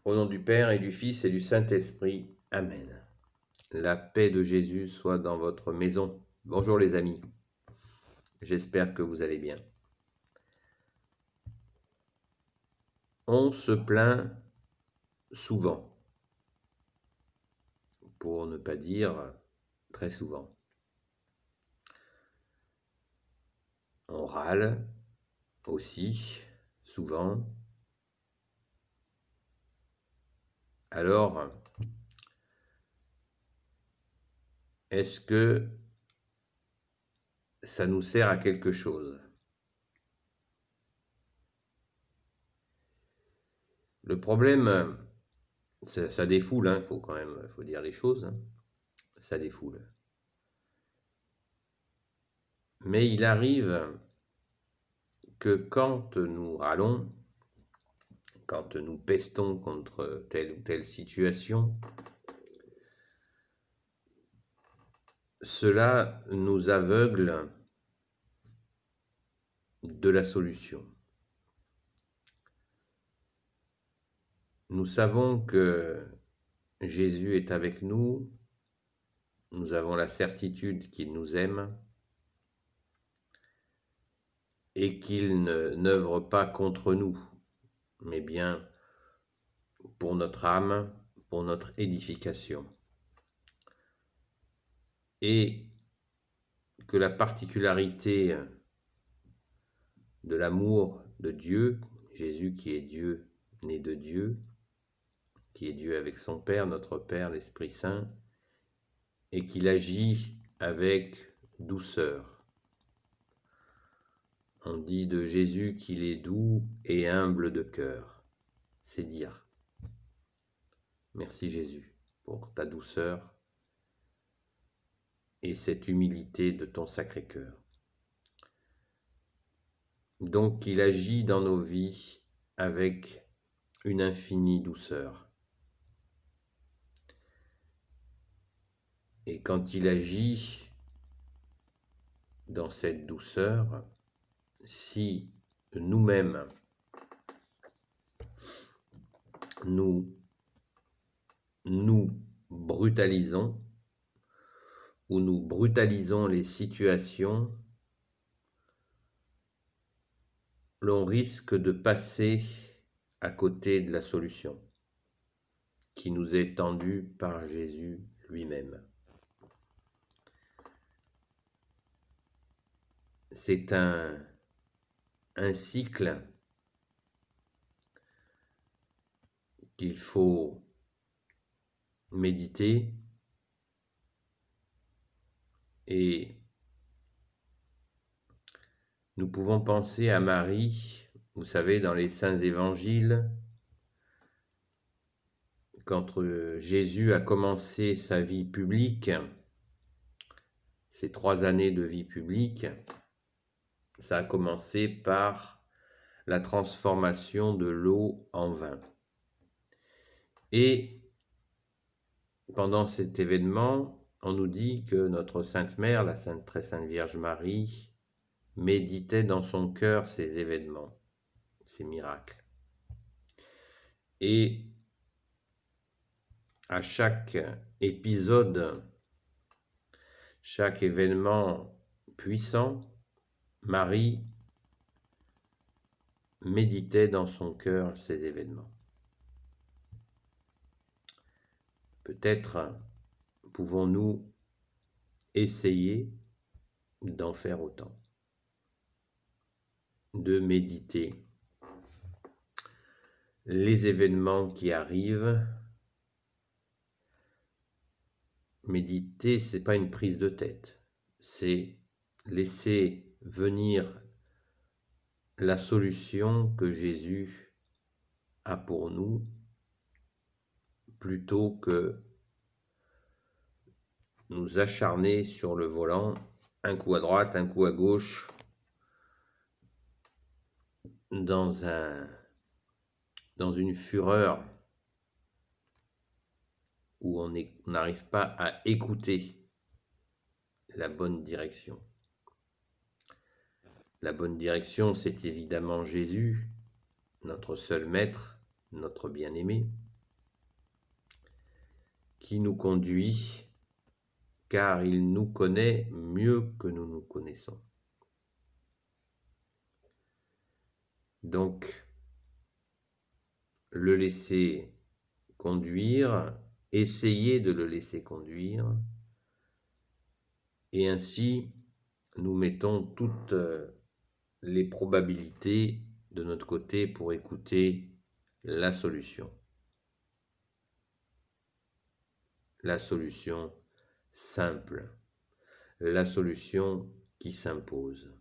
Au nom du Père et du Fils et du Saint-Esprit. Amen. La paix de Jésus soit dans votre maison. Bonjour les amis. J'espère que vous allez bien. On se plaint souvent, pour ne pas dire très souvent. On râle aussi, souvent. Alors, est-ce que ça nous sert à quelque chose? Le problème, ça défoule, hein, faut dire les choses, hein, ça défoule. Mais il arrive que quand nous râlons, quand nous pestons contre telle ou telle situation, cela nous aveugle de la solution. Nous savons que Jésus est avec nous, nous avons la certitude qu'il nous aime et qu'il n'œuvre pas contre nous, mais bien pour notre âme, pour notre édification. Et que la particularité de l'amour de Dieu, Jésus qui est Dieu, né de Dieu, qui est Dieu avec son Père, notre Père, l'Esprit Saint, et qu'il agit avec douceur. On dit de Jésus qu'il est doux et humble de cœur. C'est dire. Merci Jésus pour ta douceur et cette humilité de ton Sacré-Cœur. Donc il agit dans nos vies avec une infinie douceur. Et quand il agit dans cette douceur, si nous-mêmes nous brutalisons ou nous brutalisons les situations, l'on risque de passer à côté de la solution qui nous est tendue par Jésus lui-même. C'est un cycle qu'il faut méditer et nous pouvons penser à Marie, vous savez, dans les saints évangiles, quand Jésus a commencé sa vie publique, ses 3 années de vie publique, ça a commencé par la transformation de l'eau en vin. Et pendant cet événement, on nous dit que notre Sainte Mère, la très Sainte Vierge Marie, méditait dans son cœur ces événements, ces miracles. Et à chaque épisode, chaque événement puissant, Marie méditait dans son cœur ces événements. Peut-être pouvons-nous essayer d'en faire autant, de méditer les événements qui arrivent. Méditer, c'est pas une prise de tête, c'est laisser venir la solution que Jésus a pour nous, plutôt que nous acharner sur le volant, un coup à droite, un coup à gauche, dans une fureur où on n'arrive pas à écouter la bonne direction. La bonne direction, c'est évidemment Jésus, notre seul maître, notre bien-aimé, qui nous conduit, car il nous connaît mieux que nous nous connaissons. Donc, le laisser conduire, essayer de le laisser conduire, et ainsi nous mettons toutes les probabilités de notre côté pour écouter la solution. La solution simple, la solution qui s'impose.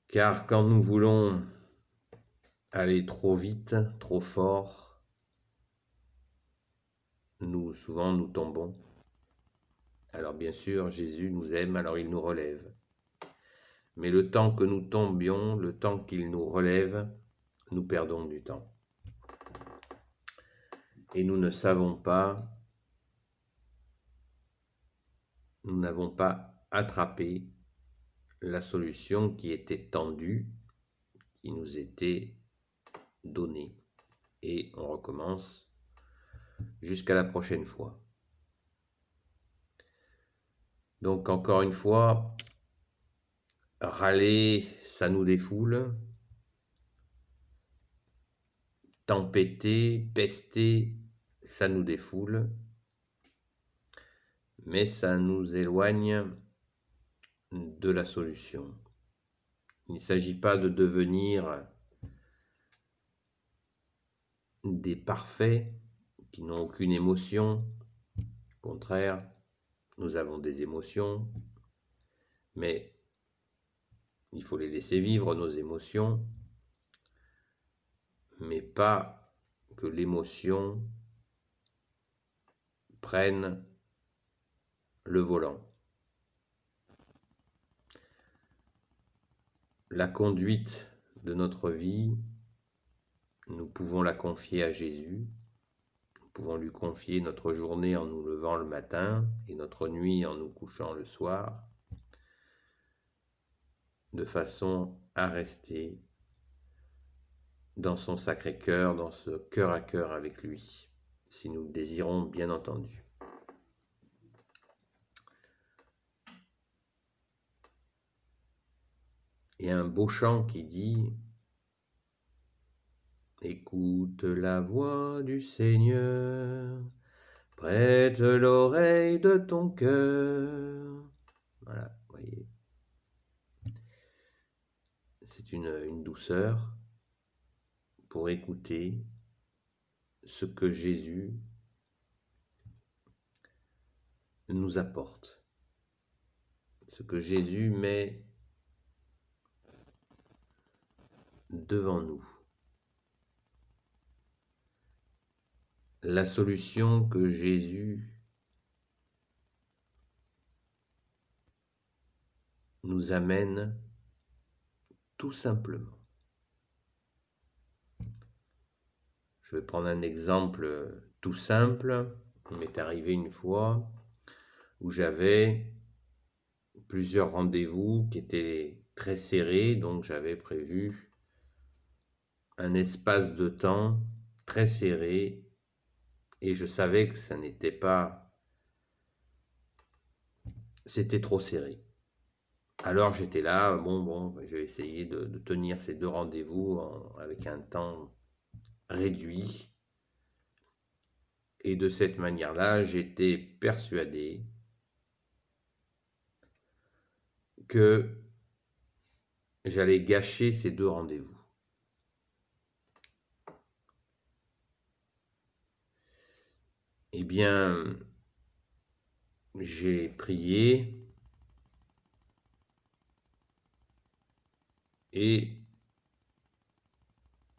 Car quand nous voulons aller trop vite, trop fort, souvent nous tombons. Alors bien sûr, Jésus nous aime, alors il nous relève. Mais le temps que nous tombions, le temps qu'il nous relève, nous perdons du temps. Et nous ne savons pas, nous n'avons pas attrapé la solution qui était tendue, qui nous était donnée. Et on recommence jusqu'à la prochaine fois. Donc encore une fois, râler, ça nous défoule. Tempêter, pester, ça nous défoule. Mais ça nous éloigne de la solution. Il ne s'agit pas de devenir des parfaits qui n'ont aucune émotion. Au contraire, nous avons des émotions, mais il faut les laisser vivre, nos émotions, mais pas que l'émotion prenne le volant. La conduite de notre vie, nous pouvons la confier à Jésus. Nous pouvons lui confier notre journée en nous levant le matin et notre nuit en nous couchant le soir, de façon à rester dans son sacré cœur, dans ce cœur à cœur avec lui, si nous le désirons, bien entendu. Il y a un beau chant qui dit « Écoute la voix du Seigneur, prête l'oreille de ton cœur. » Voilà, vous voyez. C'est une douceur pour écouter ce que Jésus nous apporte, ce que Jésus met devant nous. La solution que Jésus nous amène tout simplement. Je vais prendre un exemple tout simple. Il m'est arrivé une fois où j'avais plusieurs rendez-vous qui étaient très serrés, donc j'avais prévu un espace de temps très serré et je savais que ça n'était pas... C'était trop serré. Alors j'étais là, bon, je vais essayer de tenir ces deux rendez-vous avec un temps réduit. Et de cette manière-là, j'étais persuadé que j'allais gâcher ces deux rendez-vous. Eh bien, j'ai prié et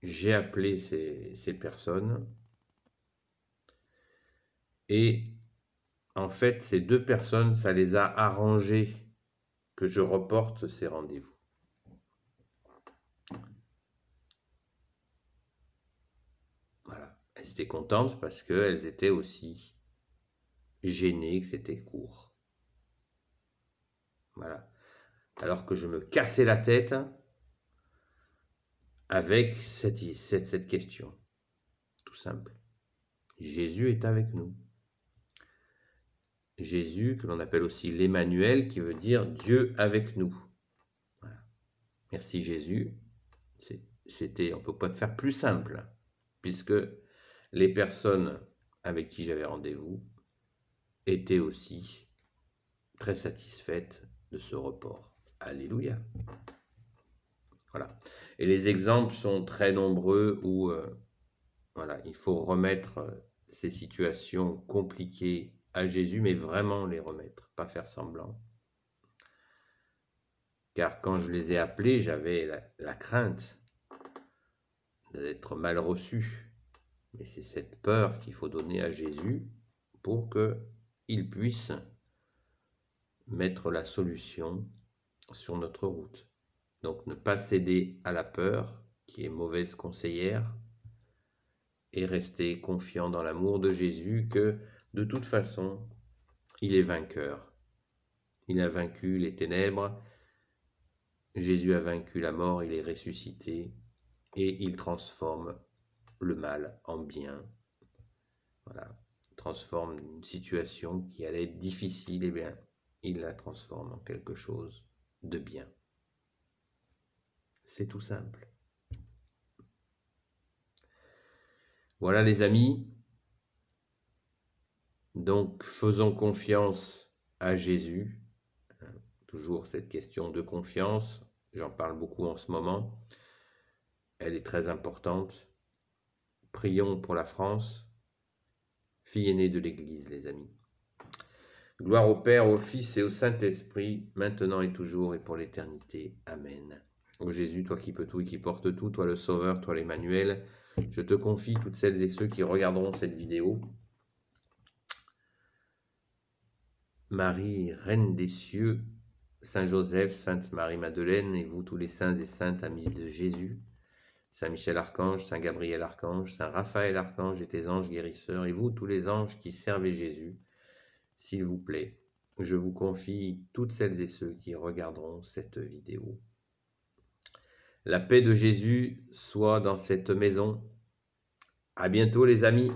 j'ai appelé ces personnes. Et en fait, ces deux personnes, ça les a arrangées que je reporte ces rendez-vous. Voilà. Elles étaient contentes parce qu'elles étaient aussi gênées que c'était court. Voilà. Alors que je me cassais la tête avec cette question. tout simple. Jésus est avec nous. Jésus, que l'on appelle aussi l'Emmanuel, qui veut dire Dieu avec nous. Voilà. Merci Jésus. On ne peut pas faire plus simple, puisque les personnes avec qui j'avais rendez-vous étaient aussi très satisfaites de ce report. Alléluia. Voilà. Et les exemples sont très nombreux où voilà, il faut remettre ces situations compliquées à Jésus, mais vraiment les remettre, pas faire semblant. Car quand je les ai appelés, j'avais la crainte d'être mal reçu. Mais c'est cette peur qu'il faut donner à Jésus pour qu'il puisse mettre la solution sur notre route. Donc ne pas céder à la peur, qui est mauvaise conseillère, et rester confiant dans l'amour de Jésus, que de toute façon, il est vainqueur. Il a vaincu les ténèbres, Jésus a vaincu la mort, il est ressuscité, et il transforme le mal en bien. Voilà, il transforme une situation qui allait être difficile, et bien, il la transforme en quelque chose de bien. C'est tout simple. Voilà les amis, donc faisons confiance à Jésus. Toujours cette question de confiance, j'en parle beaucoup en ce moment, elle est très importante. Prions pour la France, fille aînée de l'Église, les amis. Gloire au Père, au Fils et au Saint-Esprit, maintenant et toujours et pour l'éternité. Amen. Ô Jésus, toi qui peux tout et qui portes tout, toi le Sauveur, toi l'Emmanuel, je te confie toutes celles et ceux qui regarderont cette vidéo. Marie, Reine des cieux, Saint Joseph, Sainte Marie-Madeleine, et vous tous les saints et saintes amis de Jésus, Saint Michel Archange, Saint Gabriel Archange, Saint Raphaël Archange et tes anges guérisseurs, et vous tous les anges qui servez Jésus, s'il vous plaît, je vous confie toutes celles et ceux qui regarderont cette vidéo. La paix de Jésus soit dans cette maison. À bientôt les amis.